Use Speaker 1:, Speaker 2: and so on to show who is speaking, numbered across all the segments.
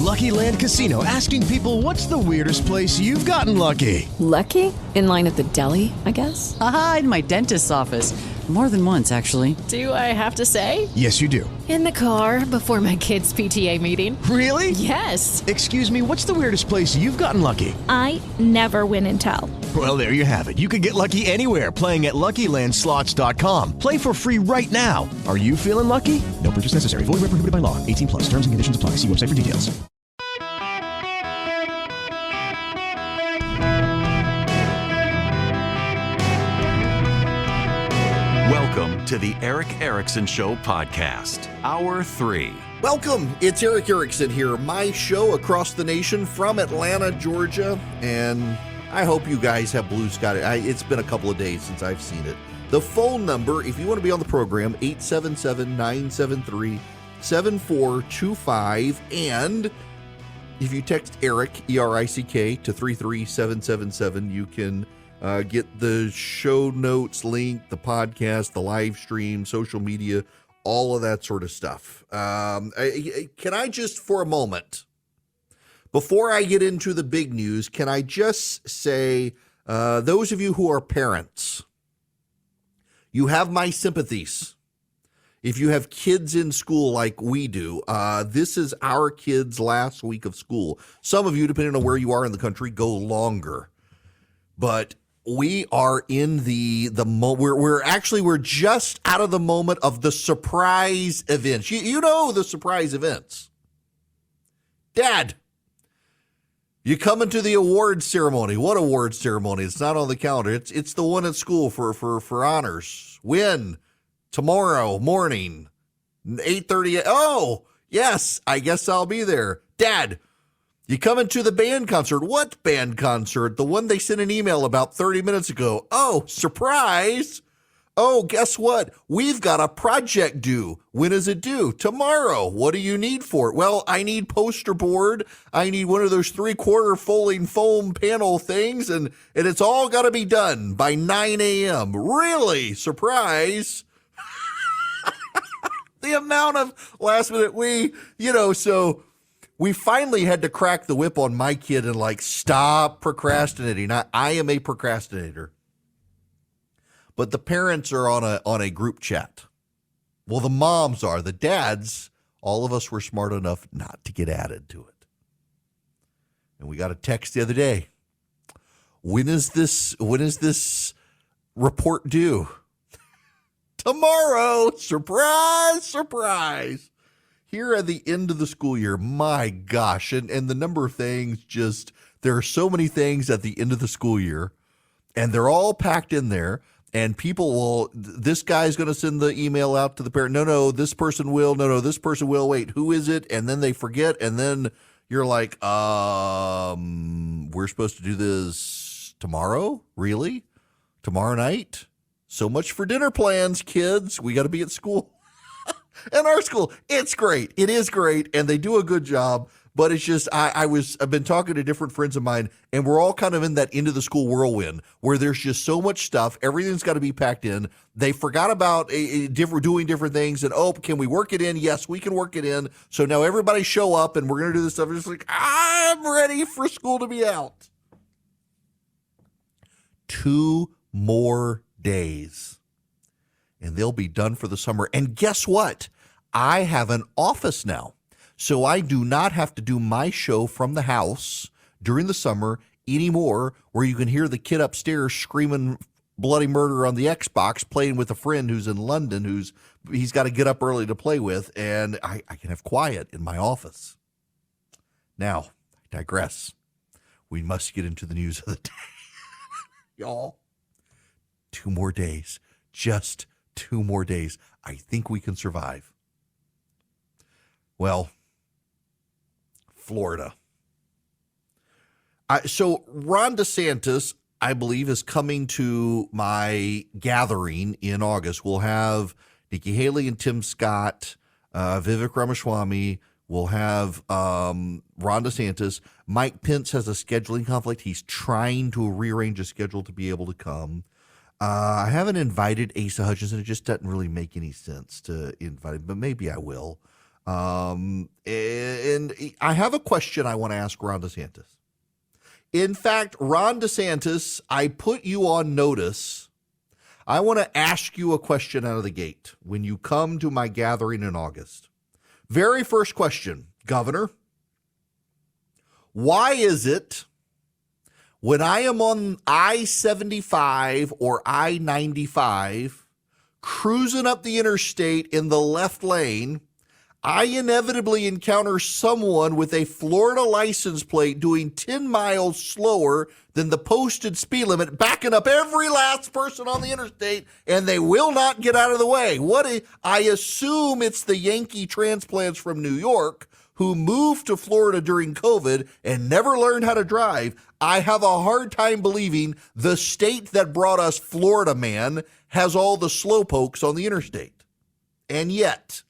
Speaker 1: Lucky Land Casino, asking people, what's the weirdest place you've gotten lucky?
Speaker 2: Lucky? In line at the deli, I guess?
Speaker 3: Aha, in my dentist's office. More than once, actually.
Speaker 2: Do I have to say?
Speaker 1: Yes, you do.
Speaker 2: In the car before my kids' PTA meeting.
Speaker 1: Really?
Speaker 2: Yes.
Speaker 1: Excuse me, what's the weirdest place you've gotten lucky?
Speaker 4: I never win and tell.
Speaker 1: Well, there you have it. You can get lucky anywhere, playing at LuckyLandSlots.com. Play for free right now. Are you feeling lucky? No purchase necessary. Void where prohibited by law. 18 plus. Terms and conditions apply. See website for details.
Speaker 5: Welcome to the Eric Erickson Show podcast, Hour 3.
Speaker 6: Welcome. It's Eric Erickson here, my show across the nation from Atlanta, Georgia, and I hope you guys have blue sky. It's been a couple of days since I've seen it. The phone number, if you want to be on the program, 877-973-7425, and if you text Eric, E-R-I-C-K, to 33777, you can get the show notes link, the podcast, the live stream, social media, all of that sort of stuff. Can I just, for a moment, before I get into the big news, can I just say, those of you who are parents, you have my sympathies. If you have kids in school like we do, this is our kids' last week of school. Some of you, depending on where you are in the country, go longer. But we are in the we're just out of the moment of the surprise events. You know the surprise events. Dad, you coming to the awards ceremony. What awards ceremony? It's not on the calendar. It's the one at school for honors. When? Tomorrow morning, 8:30. Oh, yes, I guess I'll be there. Dad, you coming to the band concert? What band concert? The one they sent an email about 30 minutes ago. Oh, surprise. Oh, guess what? We've got a project due. When is it due? Tomorrow. What do you need for it? Well, I need poster board. I need one of those 3/4 folding foam panel things, and it's all got to be done by 9 a.m. Really? Surprise. The amount of last minute so we finally had to crack the whip on my kid and stop procrastinating. I am a procrastinator. But the parents are on a group chat. Well, the moms are. The dads, all of us were smart enough not to get added to it. And we got a text the other day. When is this report due? Tomorrow. Surprise, surprise. Here at the end of the school year, my gosh, and the number of things, there are so many things at the end of the school year, and they're all packed in there, and people this guy's going to send the email out to the parent. No, this person will. No, this person will. Wait, who is it? And then they forget, and then you're like, we're supposed to do this tomorrow? Really? Tomorrow night? So much for dinner plans, kids. We got to be at school. And our school, it's great. It is great, and they do a good job. But it's just, I've been talking to different friends of mine, and we're all kind of in that end of the school whirlwind where there's just so much stuff. Everything's got to be packed in. They forgot about doing different things, and can we work it in? Yes, we can work it in. So now everybody show up, and we're going to do this stuff. It's like, I'm ready for school to be out. 2 more days. And they'll be done for the summer. And guess what? I have an office now. So I do not have to do my show from the house during the summer anymore, where you can hear the kid upstairs screaming bloody murder on the Xbox, playing with a friend who's in London, he's got to get up early to play with, and I can have quiet in my office. Now, I digress. We must get into the news of the day. Y'all, 2 more days. Just 2 more days. I think we can survive. Well, Florida. So Ron DeSantis, I believe, is coming to my gathering in August. We'll have Nikki Haley and Tim Scott, Vivek Ramaswamy. We'll have Ron DeSantis. Mike Pence has a scheduling conflict. He's trying to rearrange a schedule to be able to come. I haven't invited Asa Hutchinson. It just doesn't really make any sense to invite him, but maybe I will. And I have a question I want to ask Ron DeSantis. In fact, Ron DeSantis, I put you on notice. I want to ask you a question out of the gate when you come to my gathering in August. Very first question, Governor. Why is it when I am on I-75 or I-95 cruising up the interstate in the left lane, I inevitably encounter someone with a Florida license plate doing 10 miles slower than the posted speed limit, backing up every last person on the interstate, and they will not get out of the way? I assume it's the Yankee transplants from New York who moved to Florida during COVID and never learned how to drive. I have a hard time believing the state that brought us Florida Man has all the slowpokes on the interstate. And yet,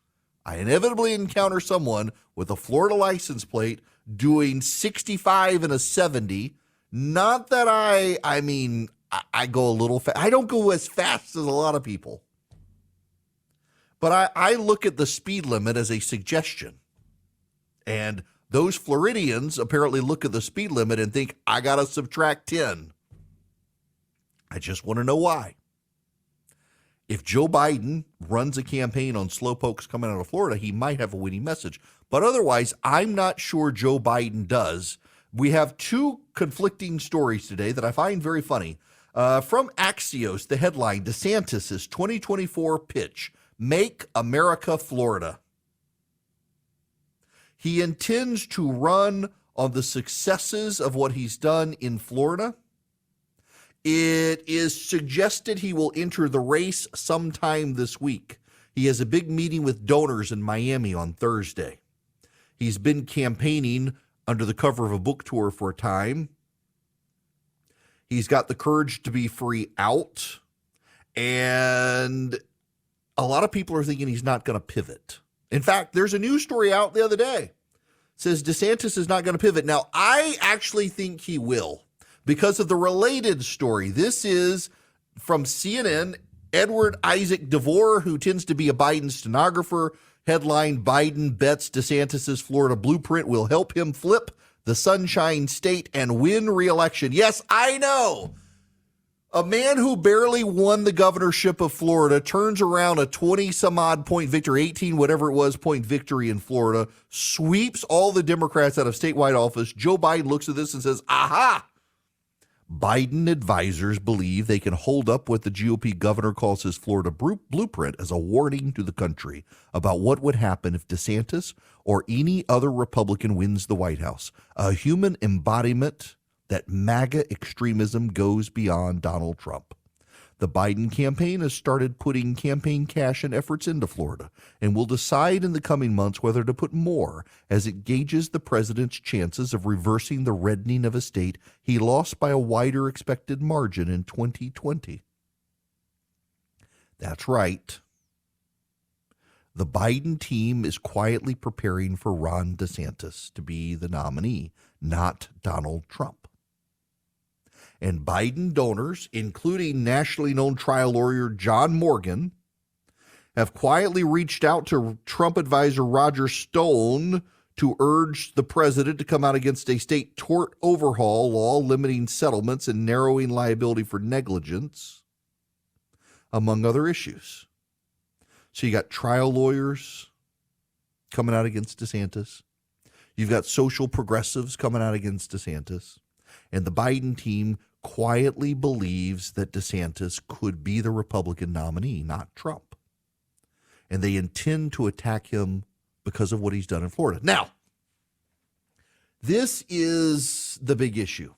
Speaker 6: I inevitably encounter someone with a Florida license plate doing 65 and a 70. Not that I go a little fast. I don't go as fast as a lot of people. But I look at the speed limit as a suggestion. And those Floridians apparently look at the speed limit and think, I got to subtract 10. I just want to know why. If Joe Biden runs a campaign on slowpokes coming out of Florida, he might have a winning message. But otherwise, I'm not sure Joe Biden does. We have two conflicting stories today that I find very funny. From Axios, the headline, DeSantis' 2024 pitch, Make America Florida. He intends to run on the successes of what he's done in Florida. It is suggested he will enter the race sometime this week. He has a big meeting with donors in Miami on Thursday. He's been campaigning under the cover of a book tour for a time. He's got the courage to be free out. And a lot of people are thinking he's not going to pivot. In fact, there's a news story out the other day. It says DeSantis is not going to pivot. Now, I actually think he will because of the related story. This is from CNN. Edward Isaac DeVore, who tends to be a Biden stenographer, headline, Biden bets DeSantis' Florida blueprint will help him flip the Sunshine State and win re-election. Yes, I know. A man who barely won the governorship of Florida turns around a 20-some-odd point victory, 18, whatever it was, point victory in Florida, sweeps all the Democrats out of statewide office. Joe Biden looks at this and says, aha! Biden advisors believe they can hold up what the GOP governor calls his Florida blueprint as a warning to the country about what would happen if DeSantis or any other Republican wins the White House. A human embodiment that MAGA extremism goes beyond Donald Trump. The Biden campaign has started putting campaign cash and efforts into Florida and will decide in the coming months whether to put more as it gauges the president's chances of reversing the reddening of a state he lost by a wider expected margin in 2020. That's right. The Biden team is quietly preparing for Ron DeSantis to be the nominee, not Donald Trump. And Biden donors, including nationally known trial lawyer John Morgan, have quietly reached out to Trump advisor Roger Stone to urge the president to come out against a state tort overhaul law limiting settlements and narrowing liability for negligence, among other issues. So you got trial lawyers coming out against DeSantis. You've got social progressives coming out against DeSantis. And the Biden team quietly believes that DeSantis could be the Republican nominee, not Trump. And they intend to attack him because of what he's done in Florida. Now, this is the big issue.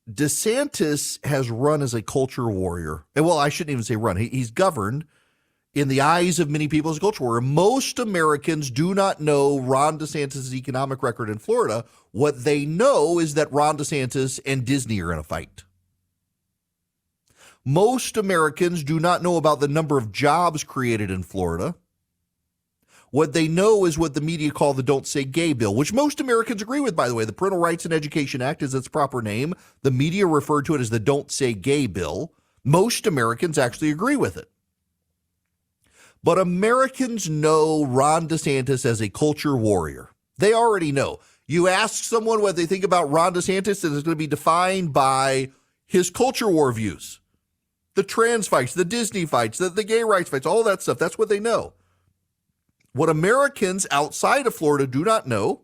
Speaker 6: DeSantis has run as a culture warrior. And well, I shouldn't even say run. He's governed in the eyes of many people as a culture warrior. Most Americans do not know Ron DeSantis' economic record in Florida. What they know is that Ron DeSantis and Disney are in a fight. Most Americans do not know about the number of jobs created in Florida. What they know is what the media call the Don't Say Gay bill, which most Americans agree with, by the way. The Parental Rights and Education Act is its proper name. The media referred to it as the Don't Say Gay bill. Most Americans actually agree with it. But Americans know Ron DeSantis as a culture warrior. They already know. You ask someone what they think about Ron DeSantis, and it's going to be defined by his culture war views. The trans fights, the Disney fights, the gay rights fights, all that stuff. That's what they know. What Americans outside of Florida do not know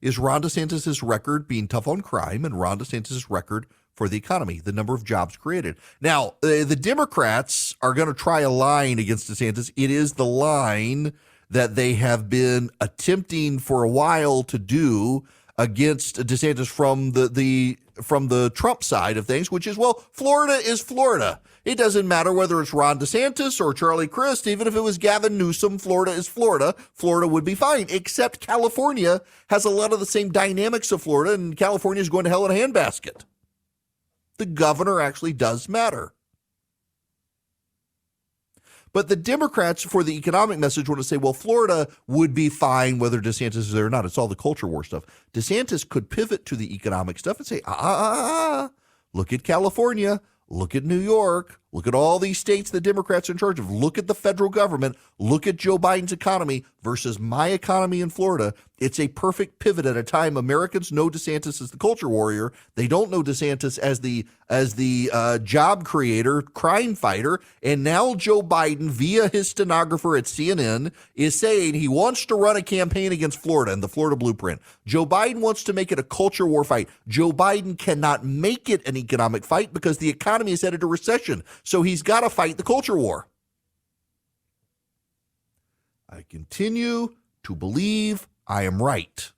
Speaker 6: is Ron DeSantis' record being tough on crime and Ron DeSantis' record for the economy, the number of jobs created. Now, the Democrats are going to try a line against DeSantis. It is the line that they have been attempting for a while to do against DeSantis from the Trump side of things, which is, well, Florida is Florida. It doesn't matter whether it's Ron DeSantis or Charlie Crist. Even if it was Gavin Newsom, Florida is Florida. Florida would be fine, except California has a lot of the same dynamics of Florida, and California is going to hell in a handbasket. The governor actually does matter. But the Democrats, for the economic message, want to say, well, Florida would be fine whether DeSantis is there or not. It's all the culture war stuff. DeSantis could pivot to the economic stuff and say, look at California, look at New York, look at all these states the Democrats are in charge of, look at the federal government, look at Joe Biden's economy versus my economy in Florida. It's a perfect pivot at a time Americans know DeSantis as the culture warrior. They don't know DeSantis as the job creator, crime fighter. And now Joe Biden, via his stenographer at CNN, is saying he wants to run a campaign against Florida and the Florida blueprint. Joe Biden wants to make it a culture war fight. Joe Biden cannot make it an economic fight because the economy is headed to recession. So he's got to fight the culture war. I continue to believe I am right.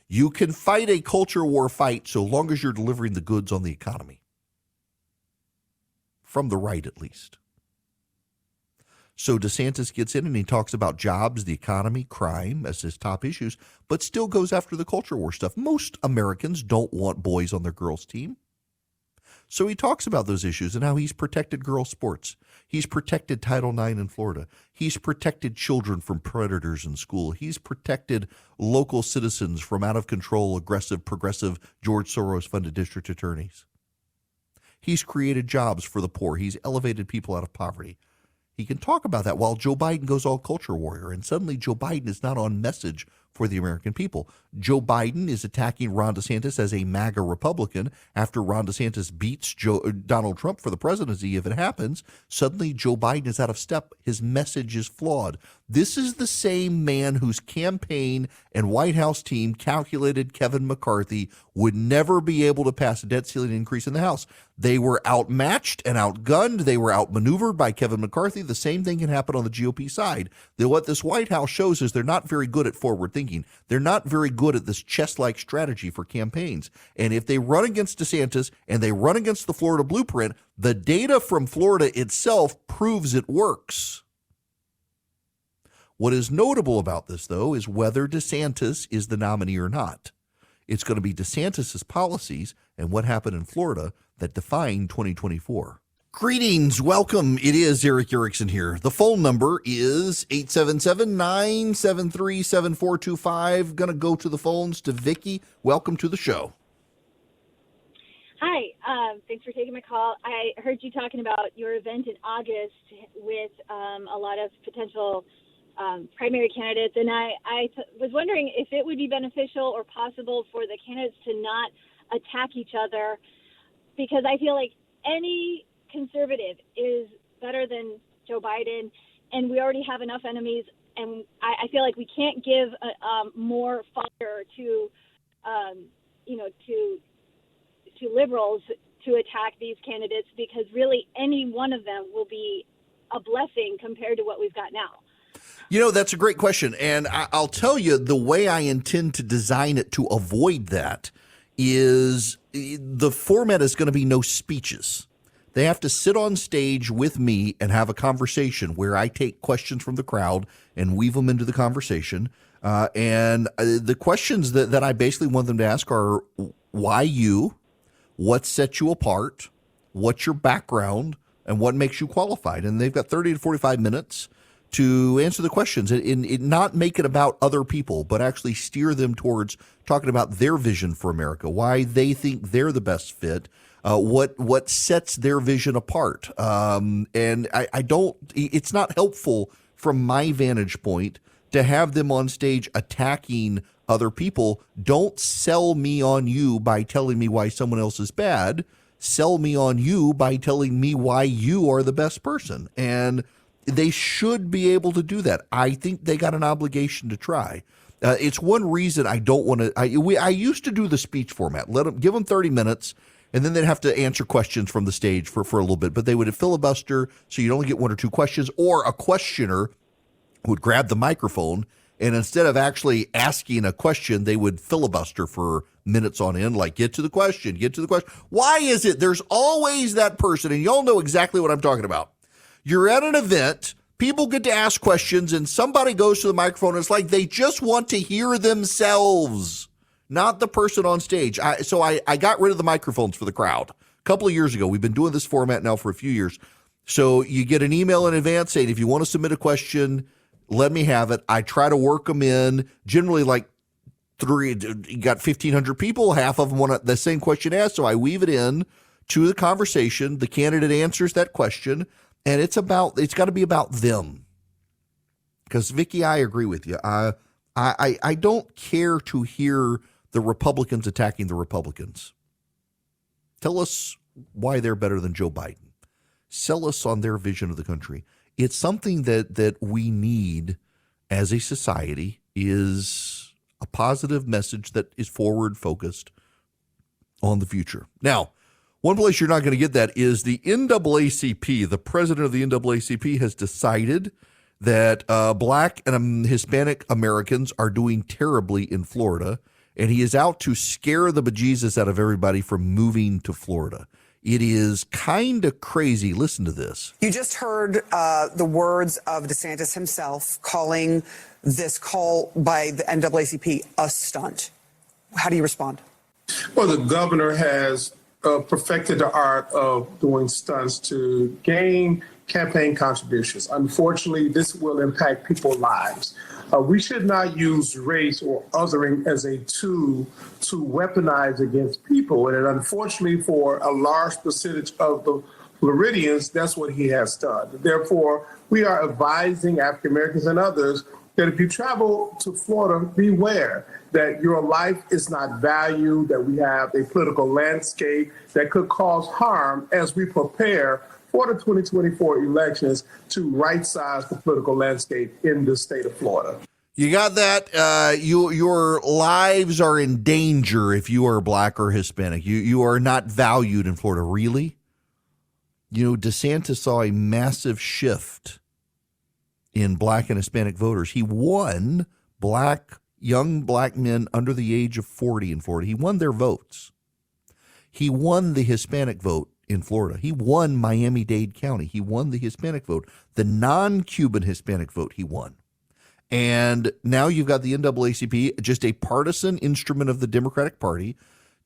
Speaker 6: You can fight a culture war fight so long as you're delivering the goods on the economy. From the right, at least. So DeSantis gets in and he talks about jobs, the economy, crime as his top issues, but still goes after the culture war stuff. Most Americans don't want boys on their girls' team. So he talks about those issues and how he's protected girls' sports. He's protected Title IX in Florida. He's protected children from predators in school. He's protected local citizens from out-of-control, aggressive, progressive George Soros-funded district attorneys. He's created jobs for the poor. He's elevated people out of poverty. He can talk about that while Joe Biden goes all culture warrior, and suddenly Joe Biden is not on message for the American people. Joe Biden is attacking Ron DeSantis as a MAGA Republican after Ron DeSantis beats Donald Trump for the presidency. If it happens, suddenly Joe Biden is out of step. His message is flawed. This is the same man whose campaign and White House team calculated Kevin McCarthy would never be able to pass a debt ceiling increase in the House. They were outmatched and outgunned. They were outmaneuvered by Kevin McCarthy. The same thing can happen on the GOP side. What this White House shows is they're not very good at forward thinking. They're not very good at this chess-like strategy for campaigns. And if they run against DeSantis and they run against the Florida blueprint, the data from Florida itself proves it works. What is notable about this, though, is whether DeSantis is the nominee or not. It's going to be DeSantis' policies and what happened in Florida that define 2024. Greetings. Welcome. It is Eric Erickson here. The phone number is 877-973-7425. Going to go to the phones to Vicky. Welcome to the show.
Speaker 7: Hi. Thanks for taking my call. I heard you talking about your event in August with a lot of potential primary candidates, and I was wondering if it would be beneficial or possible for the candidates to not attack each other, because I feel like any conservative is better than Joe Biden, and we already have enough enemies, and I feel like we can't give more fodder to liberals to attack these candidates, because really any one of them will be a blessing compared to what we've got now.
Speaker 6: You know, that's a great question. And I'll tell you, the way I intend to design it to avoid that is the format is going to be no speeches. They have to sit on stage with me and have a conversation where I take questions from the crowd and weave them into the conversation. And the questions that I basically want them to ask are, why you? What sets you apart? What's your background? And what makes you qualified? And they've got 30 to 45 minutes to answer the questions and not make it about other people, but actually steer them towards talking about their vision for America, why they think they're the best fit, what sets their vision apart. And I don't, it's not helpful from my vantage point to have them on stage attacking other people. Don't sell me on you by telling me why someone else is bad. Sell me on you by telling me why you are the best person. And they should be able to do that. I think they got an obligation to try. It's one reason I don't want to. I used to do the speech format. Give them 30 minutes, and then they'd have to answer questions from the stage for a little bit. But they would filibuster, so you'd only get one or two questions, or a questioner would grab the microphone, and instead of actually asking a question, they would filibuster for minutes on end, like, get to the question. Why is it there's always that person, and y'all know exactly what I'm talking about. You're at an event, people get to ask questions, and somebody goes to the microphone, and it's like they just want to hear themselves, not the person on stage. So I got rid of the microphones for the crowd a couple of years ago. We've been doing this format now for a few years. So you get an email in advance saying, if you want to submit a question, let me have it. I try to work them in, generally like you got 1,500 people, half of them want the same question asked, so I weave it in to the conversation. The candidate answers that question. And it's got to be about them. Because, Vicki, I agree with you. I don't care to hear the Republicans attacking the Republicans. Tell us why they're better than Joe Biden. Sell us on their vision of the country. It's something that we need as a society, is a positive message that is forward focused on the future. Now, one place you're not going to get that is the NAACP. The president of the NAACP has decided that Black and Hispanic Americans are doing terribly in Florida, and he is out to scare the bejesus out of everybody from moving to Florida. It is kind of crazy. Listen to this.
Speaker 8: You just heard the words of DeSantis himself calling this call by the NAACP a stunt. How do you respond?
Speaker 9: Well, the governor has perfected the art of doing stunts to gain campaign contributions. Unfortunately, this will impact people's lives. We should not use race or othering as a tool to weaponize against people. And unfortunately, for a large percentage of the Floridians, that's what he has done. Therefore, we are advising African Americans and others that if you travel to Florida, beware that your life is not valued, that we have a political landscape that could cause harm as we prepare for the 2024 elections to right-size the political landscape in the state of Florida.
Speaker 6: You got that? Your lives are in danger if you are Black or Hispanic. You are not valued in Florida. Really? You know, DeSantis saw a massive shift in Black and Hispanic voters. He won young Black men under the age of 40 in Florida. He won their votes. He won the Hispanic vote in Florida. He won Miami-Dade County. He won the Hispanic vote. The non-Cuban Hispanic vote he won. And now you've got the NAACP, just a partisan instrument of the Democratic Party,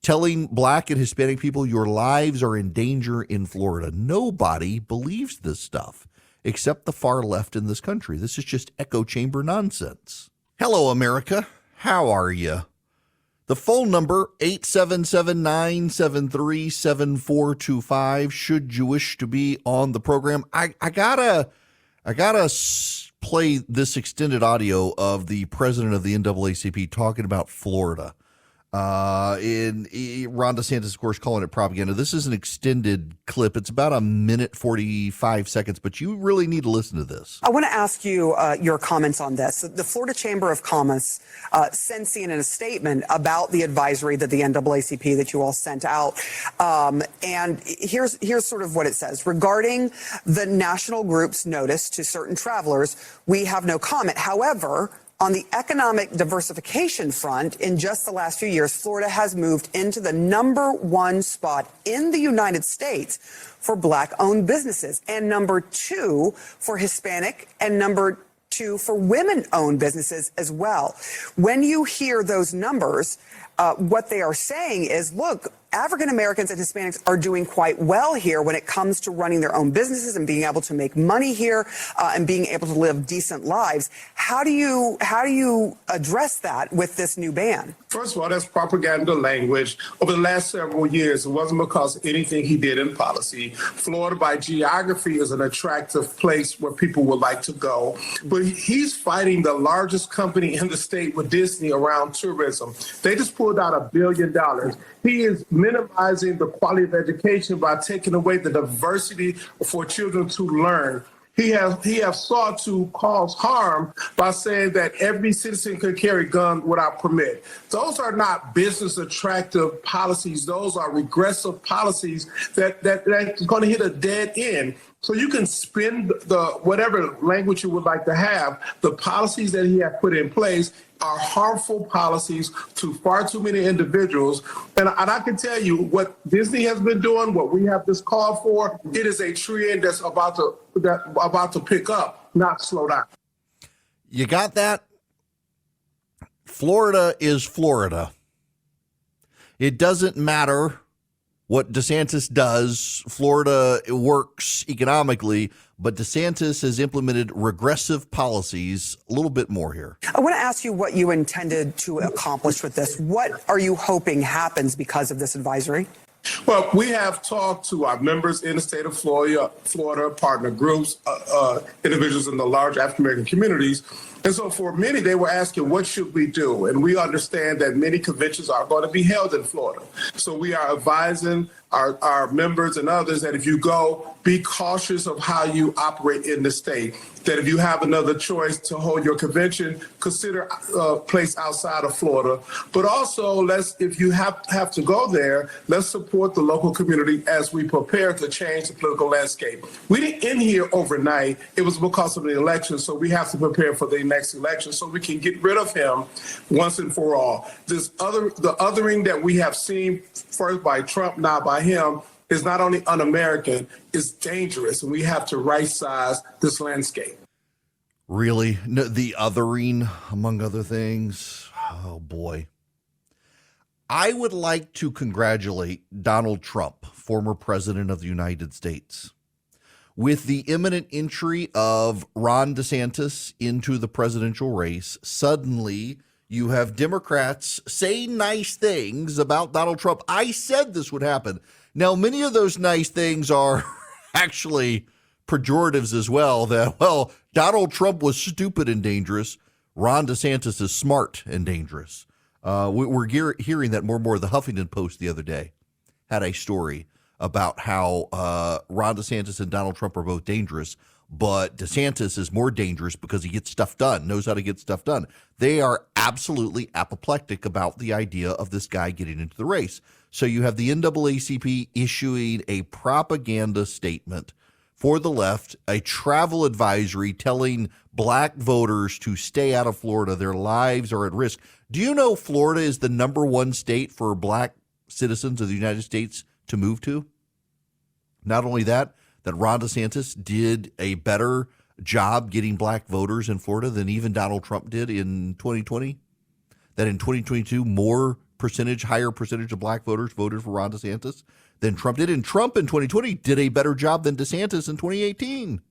Speaker 6: telling Black and Hispanic people your lives are in danger in Florida. Nobody believes this stuff except the far left in this country. This is just echo chamber nonsense. Hello, America. How are you? The phone number, 877-973-7425, should you wish to be on the program. I gotta play this extended audio of the president of the NAACP talking about Florida. Ron DeSantis, of course, calling it propaganda. This is an extended clip. It's about 1:45 seconds, but you really need to listen to this.
Speaker 8: I want to ask you your comments on this. The Florida Chamber of Commerce sent CNN a statement about the advisory that the NAACP that you all sent out. And here's sort of what it says. Regarding the national group's notice to certain travelers, we have no comment. However, on the economic diversification front, in just the last few years, Florida has moved into the #1 spot in the United States for Black-owned businesses, and #2 for Hispanic, and #2 for women-owned businesses as well. When you hear those numbers, what they are saying is, look, African Americans and Hispanics are doing quite well here when it comes to running their own businesses and being able to make money here and being able to live decent lives. How do you address that with this new ban?
Speaker 9: First of all, that's propaganda language. Over the last several years, it wasn't because of anything he did in policy. Florida, by geography, is an attractive place where people would like to go. But he's fighting the largest company in the state with Disney around tourism. They just pulled out $1 billion. He is minimizing the quality of education by taking away the diversity for children to learn. He has sought to cause harm by saying that every citizen could carry guns without permit. Those are not business attractive policies. Those are regressive policies that's going to hit a dead end. So you can spin the whatever language you would like to have. The policies that he has put in place are harmful policies to far too many individuals. And I can tell you what Disney has been doing, what we have this call for, it is a trend that's about to pick up, not slow down.
Speaker 6: You got that? Florida is Florida. It doesn't matter what DeSantis does. Florida works economically, but DeSantis has implemented regressive policies. A little bit more here.
Speaker 8: I want to ask you what you intended to accomplish with this. What are you hoping happens because of this advisory?
Speaker 9: Well, we have talked to our members in the state of Florida, partner groups, individuals in the large African-American communities. And so for many, they were asking, what should we do? And we understand that many conventions are going to be held in Florida. So we are advising our members and others that if you go, be cautious of how you operate in the state. That if you have another choice to hold your convention, consider a place outside of Florida. But also, if you have to go there, let's support the local community as we prepare to change the political landscape. We didn't end here overnight. It was because of the election, so we have to prepare for the next election so we can get rid of him once and for all. The othering that we have seen first by Trump, now by him, is not only un-American, it's dangerous, and we have to right-size this landscape.
Speaker 6: Really? No, the othering, among other things? Oh, boy. I would like to congratulate Donald Trump, former president of the United States. With the imminent entry of Ron DeSantis into the presidential race, suddenly you have Democrats saying nice things about Donald Trump. I said this would happen. Now, many of those nice things are actually pejoratives as well, that, well, Donald Trump was stupid and dangerous. Ron DeSantis is smart and dangerous. We're hearing that more and more. The Huffington Post the other day had a story about how Ron DeSantis and Donald Trump are both dangerous, but DeSantis is more dangerous because he gets stuff done, knows how to get stuff done. They are absolutely apoplectic about the idea of this guy getting into the race. So you have the NAACP issuing a propaganda statement for the left, a travel advisory telling black voters to stay out of Florida. Their lives are at risk. Do you know Florida is the #1 state for black citizens of the United States to move to? Not only that Ron DeSantis did a better job getting black voters in Florida than even Donald Trump did in 2020. That in 2022, higher percentage of black voters voted for Ron DeSantis than Trump did. And Trump in 2020 did a better job than DeSantis in 2018.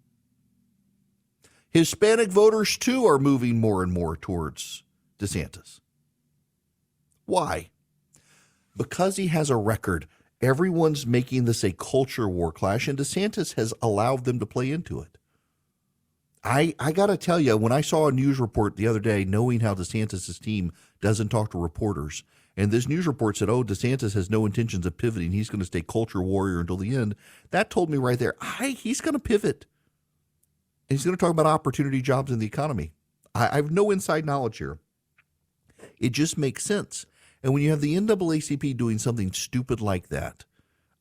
Speaker 6: Hispanic voters, too, are moving more and more towards DeSantis. Why? Because he has a record. Everyone's making this a culture war clash, and DeSantis has allowed them to play into it. I got to tell you, when I saw a news report the other day, knowing how DeSantis' team doesn't talk to reporters, and this news report said, oh, DeSantis has no intentions of pivoting. He's going to stay culture warrior until the end. That told me right there, he's going to pivot. He's going to talk about opportunity, jobs, and the economy. I have no inside knowledge here. It just makes sense. And when you have the NAACP doing something stupid like that,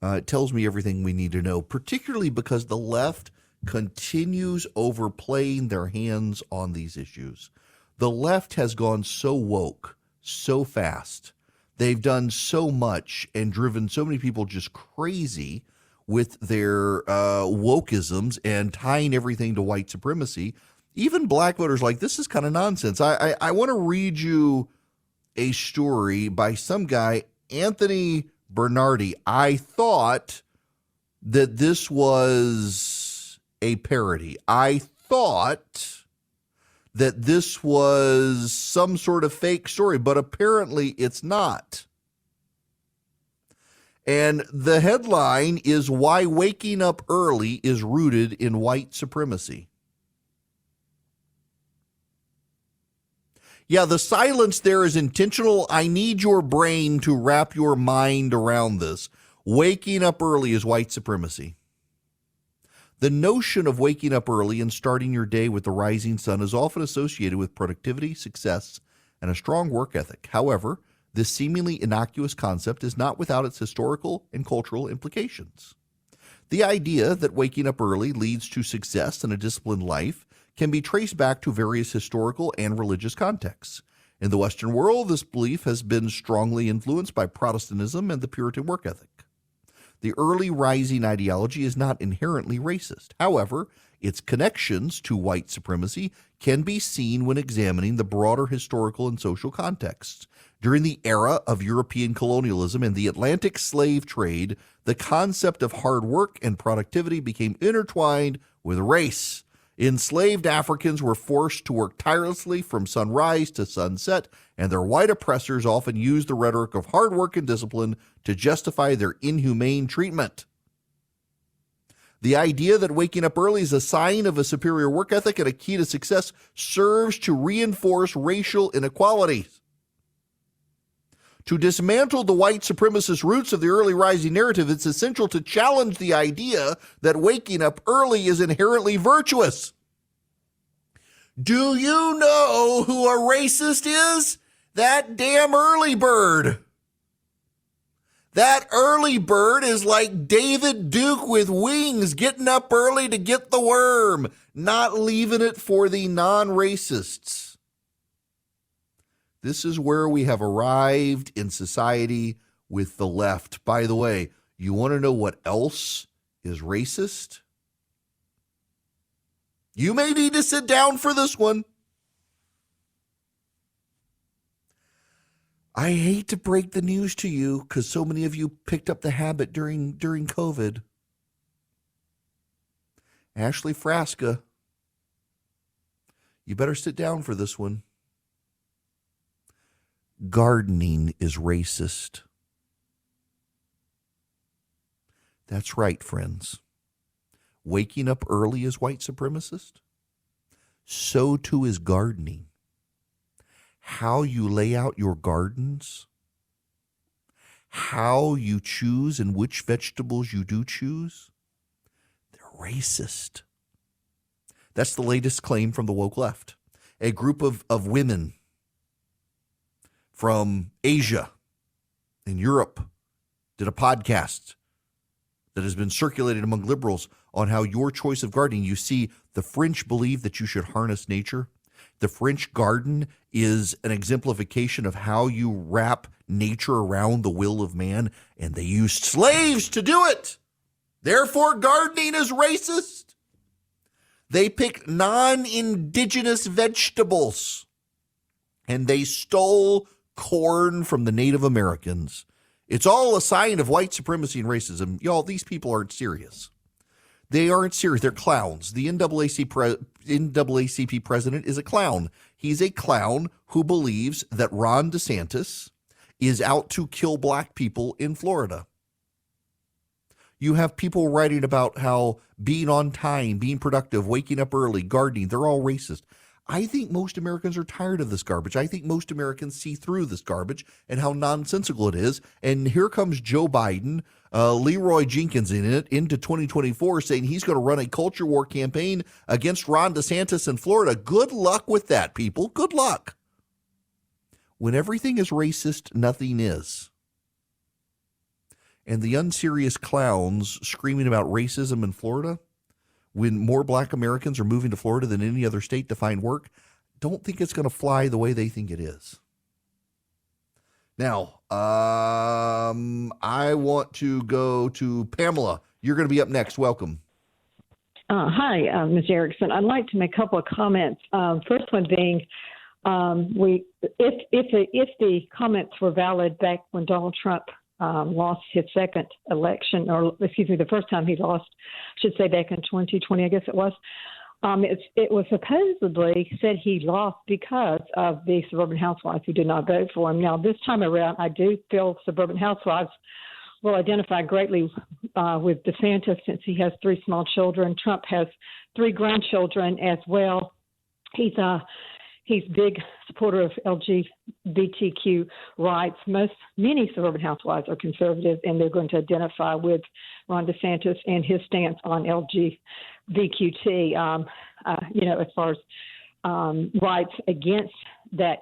Speaker 6: it tells me everything we need to know, particularly because the left continues overplaying their hands on these issues. The left has gone so woke, so fast. They've done so much and driven so many people just crazy with their wokeisms and tying everything to white supremacy. Even black voters like, this is kind of nonsense. I want to read you a story by some guy, Anthony Bernardi, I thought that this was a parody. I thought that this was some sort of fake story, but apparently it's not. And the headline is Why Waking Up Early is Rooted in White Supremacy. Yeah, the silence there is intentional. I need your brain to wrap your mind around this. Waking up early is white supremacy. The notion of waking up early and starting your day with the rising sun is often associated with productivity, success, and a strong work ethic. However, this seemingly innocuous concept is not without its historical and cultural implications. The idea that waking up early leads to success and a disciplined life can be traced back to various historical and religious contexts. In the Western world, this belief has been strongly influenced by Protestantism and the Puritan work ethic. The early rising ideology is not inherently racist. However, its connections to white supremacy can be seen when examining the broader historical and social contexts. During the era of European colonialism and the Atlantic slave trade, the concept of hard work and productivity became intertwined with race. Enslaved Africans were forced to work tirelessly from sunrise to sunset, and their white oppressors often used the rhetoric of hard work and discipline to justify their inhumane treatment. The idea that waking up early is a sign of a superior work ethic and a key to success serves to reinforce racial inequalities. To dismantle the white supremacist roots of the early rising narrative, it's essential to challenge the idea that waking up early is inherently virtuous. Do you know who a racist is? That damn early bird. That early bird is like David Duke with wings, getting up early to get the worm, not leaving it for the non-racists. This is where we have arrived in society with the left. By the way, you want to know what else is racist? You may need to sit down for this one. I hate to break the news to you because so many of you picked up the habit during COVID. Ashley Frasca, you better sit down for this one. Gardening is racist. That's right, friends. Waking up early is white supremacist. So too is gardening. How you lay out your gardens, how you choose and which vegetables you do choose, they're racist. That's the latest claim from the woke left. A group of women from Asia and Europe did a podcast that has been circulated among liberals on how your choice of gardening, you see, the French believe that you should harness nature. The French garden is an exemplification of how you wrap nature around the will of man, and they used slaves to do it. Therefore, gardening is racist. They picked non-indigenous vegetables, and they stole corn from the Native Americans. It's all a sign of white supremacy and racism. Y'all, these people aren't serious. They aren't serious. They're clowns. The NAACP president is a clown. He's a clown who believes that Ron DeSantis is out to kill black people in Florida. You have people writing about how being on time, being productive, waking up early, gardening, they're all racist. I think most Americans are tired of this garbage. I think most Americans see through this garbage and how nonsensical it is. And here comes Joe Biden, Leroy Jenkins in it, into 2024 saying he's going to run a culture war campaign against Ron DeSantis in Florida. Good luck with that, people. Good luck. When everything is racist, nothing is. And the unserious clowns screaming about racism in Florida, when more black Americans are moving to Florida than any other state to find work, don't think it's going to fly the way they think it is. Now, I want to go to Pamela. You're going to be up next. Welcome.
Speaker 10: Hi, Ms. Erickson. I'd like to make a couple of comments. First one being, if the comments were valid back when Donald Trump lost his second election, or excuse me, the first time he lost, I should say back in 2020, I guess it was. It was supposedly said he lost because of the suburban housewives who did not vote for him. Now, this time around, I do feel suburban housewives will identify greatly with DeSantis since he has 3 small children. Trump has 3 grandchildren as well. He's big supporter of LGBTQ rights. Many suburban housewives are conservative, and they're going to identify with Ron DeSantis and his stance on LGBTQT. As far as rights against that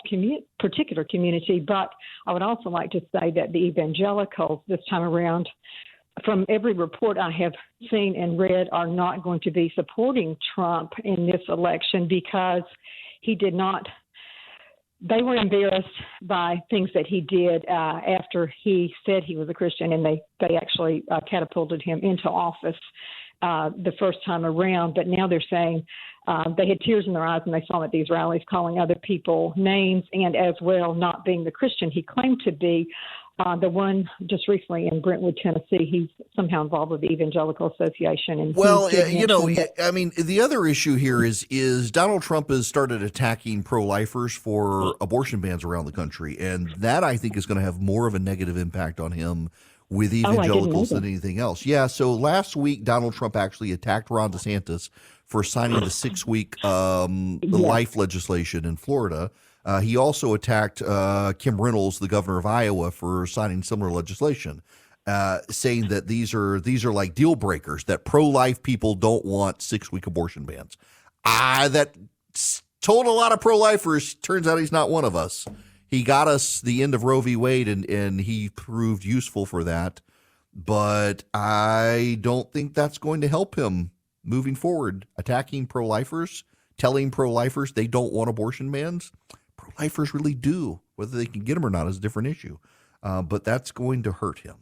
Speaker 10: particular community. But I would also like to say that the evangelicals this time around, from every report I have seen and read, are not going to be supporting Trump in this election because he did not. They were embarrassed by things that he did after he said he was a Christian, and they actually catapulted him into office the first time around. But now they're saying they had tears in their eyes when they saw him at these rallies, calling other people names, and as well not being the Christian he claimed to be. The one just recently in Brentwood, Tennessee, he's somehow involved with the Evangelical Association. And
Speaker 6: the other issue here is Donald Trump has started attacking pro-lifers for abortion bans around the country, and that I think is going to have more of a negative impact on him with evangelicals than anything else. Yeah, so last week Donald Trump actually attacked Ron DeSantis for signing the 6-week life legislation in Florida. He also attacked Kim Reynolds, the governor of Iowa, for signing similar legislation, saying that these are like deal breakers, that pro-life people don't want 6-week abortion bans. That told a lot of pro-lifers. Turns out he's not one of us. He got us the end of Roe v. Wade, and he proved useful for that. But I don't think that's going to help him moving forward. Attacking pro-lifers, telling pro-lifers they don't want abortion bans. Pro-lifers really do. Whether they can get them or not is a different issue. But that's going to hurt him.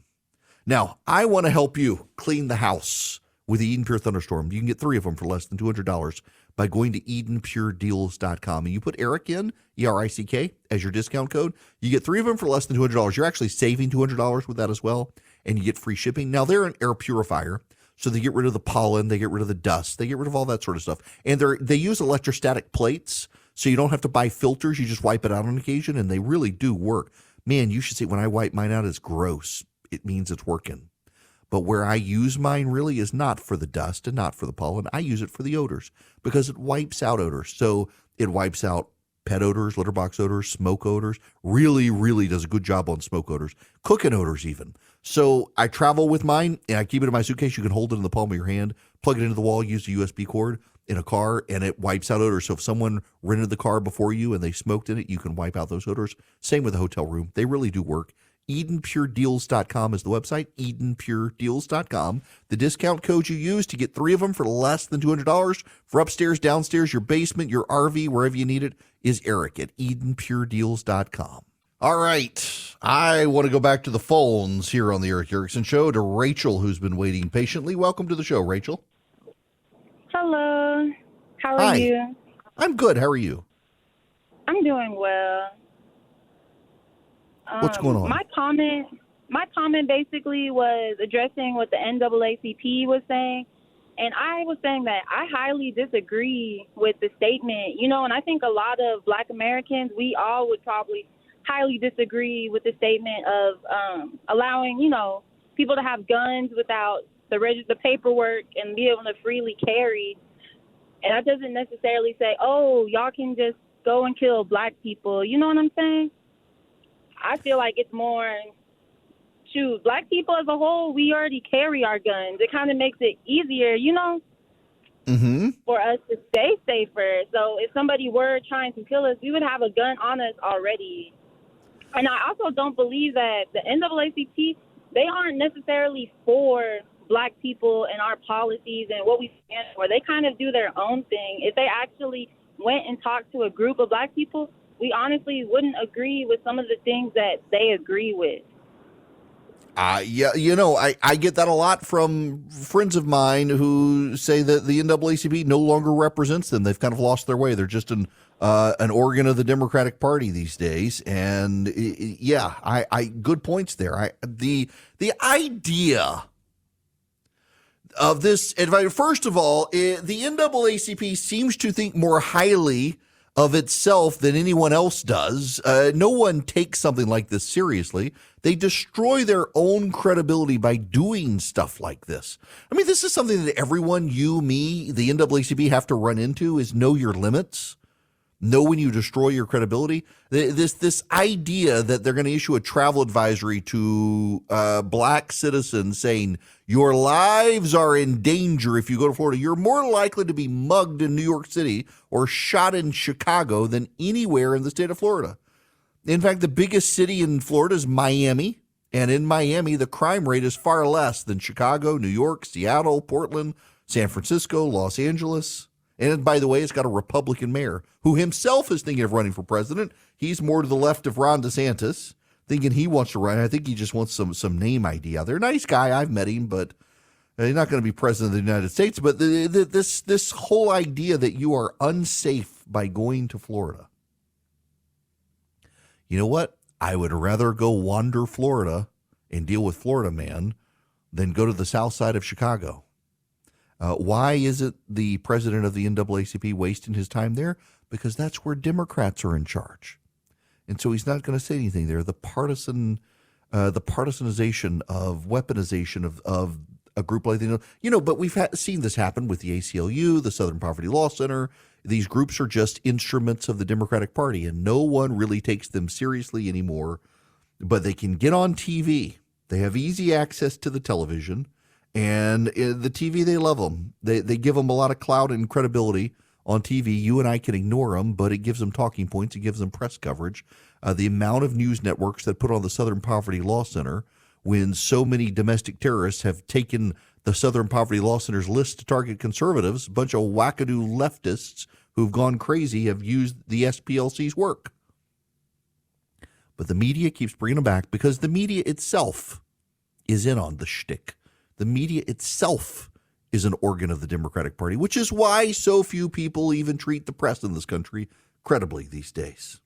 Speaker 6: Now, I want to help you clean the house with the Eden Pure Thunderstorm. You can get 3 of them for less than $200 by going to EdenPureDeals.com. And you put Eric in, ERICK, as your discount code. You get 3 of them for less than $200. You're actually saving $200 with that as well. And you get free shipping. Now, they're an air purifier. So they get rid of the pollen, they get rid of the dust, they get rid of all that sort of stuff. And they use electrostatic plates, so you don't have to buy filters. You just wipe it out on occasion, and they really do work. Man, you should see when I wipe mine out, it's gross. It means it's working. But where I use mine really is not for the dust and not for the pollen. I use it for the odors because it wipes out odors. So it wipes out pet odors, litter box odors, smoke odors. Really, really does a good job on smoke odors, cooking odors even. So I travel with mine, and I keep it in my suitcase. You can hold it in the palm of your hand, plug it into the wall, use a USB cord in a car, and it wipes out odors. So if someone rented the car before you and they smoked in it, you can wipe out those odors. Same with the hotel room. They really do work. EdenPureDeals.com is the website, EdenPureDeals.com. The discount code you use to get 3 of them for less than $200 for upstairs, downstairs, your basement, your RV, wherever you need it, is Eric at EdenPureDeals.com. All right. I want to go back to the phones here on the Eric Erickson Show to Rachel, who's been waiting patiently. Welcome to the show, Rachel.
Speaker 11: Hello. How are you?
Speaker 6: I'm good. How are you?
Speaker 11: I'm doing well.
Speaker 6: What's going on?
Speaker 11: My comment basically was addressing what the NAACP was saying. And I was saying that I highly disagree with the statement, and I think a lot of Black Americans, we all would probably highly disagree with the statement of allowing, people to have guns without the paperwork and be able to freely carry. And that doesn't necessarily say, oh, y'all can just go and kill Black people. You know what I'm saying? I feel like it's more, Black people as a whole, we already carry our guns. It kind of makes it easier, for us to stay safer. So if somebody were trying to kill us, we would have a gun on us already. And I also don't believe that the NAACP, they aren't necessarily for Black people and our policies and what we stand for. They kind of do their own thing. If they actually went and talked to a group of Black people, we honestly wouldn't agree with some of the things that they agree with.
Speaker 6: I get that a lot from friends of mine who say that the NAACP no longer represents them. They've kind of lost their way. They're just an an organ of the Democratic Party these days. And I good points there. The idea of this advice, first of all, the NAACP seems to think more highly of itself than anyone else does. No one takes something like this seriously. They destroy their own credibility by doing stuff like this. I mean, this is something that everyone, you, me, the NAACP have to run into, is know your limits. Know when you destroy your credibility. This idea that they're going to issue a travel advisory to black citizens saying your lives are in danger if you go to Florida. You're more likely to be mugged in New York City or shot in Chicago than anywhere in the state of Florida. In fact, the biggest city in Florida is Miami. And in Miami, the crime rate is far less than Chicago, New York, Seattle, Portland, San Francisco, Los Angeles. And by the way, it's got a Republican mayor who himself is thinking of running for president. He's more to the left of Ron DeSantis, thinking he wants to run. I think he just wants some name ID out there. Nice guy. I've met him, but he's not going to be president of the United States. But this whole idea that you are unsafe by going to Florida. You know what? I would rather go wander Florida and deal with Florida man than go to the south side of Chicago. Why isn't the president of the NAACP wasting his time there? Because that's where Democrats are in charge. And so he's not going to say anything there. The partisanization of weaponization of a group like that. But we've seen this happen with the ACLU, the Southern Poverty Law Center. These groups are just instruments of the Democratic Party, and no one really takes them seriously anymore. But they can get on TV. They have easy access to the television. And the TV, they love them. They give them a lot of clout and credibility on TV. You and I can ignore them, but it gives them talking points. It gives them press coverage. The amount of news networks that put on the Southern Poverty Law Center when so many domestic terrorists have taken the Southern Poverty Law Center's list to target conservatives, a bunch of wackadoo leftists who've gone crazy have used the SPLC's work. But the media keeps bringing them back because the media itself is in on the shtick. The media itself is an organ of the Democratic Party, which is why so few people even treat the press in this country credibly these days.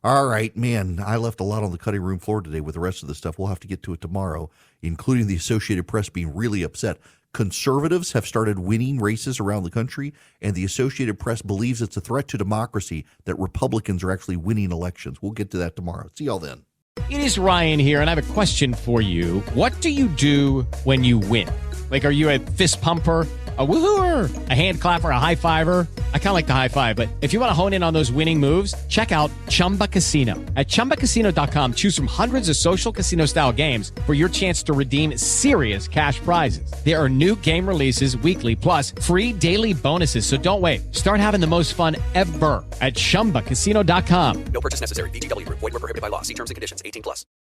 Speaker 6: All right, man, I left a lot on the cutting room floor today with the rest of the stuff. We'll have to get to it tomorrow, including the Associated Press being really upset. Conservatives have started winning races around the country, and the Associated Press believes it's a threat to democracy that Republicans are actually winning elections. We'll get to that tomorrow. See y'all then.
Speaker 12: It is Ryan here, and I have a question for you. What do you do when you win? Like, are you a fist pumper, a woohooer, a hand clapper, a high fiver? I kind of like the high five, but if you want to hone in on those winning moves, check out Chumba Casino. At ChumbaCasino.com, choose from hundreds of social casino-style games for your chance to redeem serious cash prizes. There are new game releases weekly, plus free daily bonuses, so don't wait. Start having the most fun ever at ChumbaCasino.com.
Speaker 13: No purchase necessary. VGW Group. Void where prohibited by law. See terms and conditions. 18+.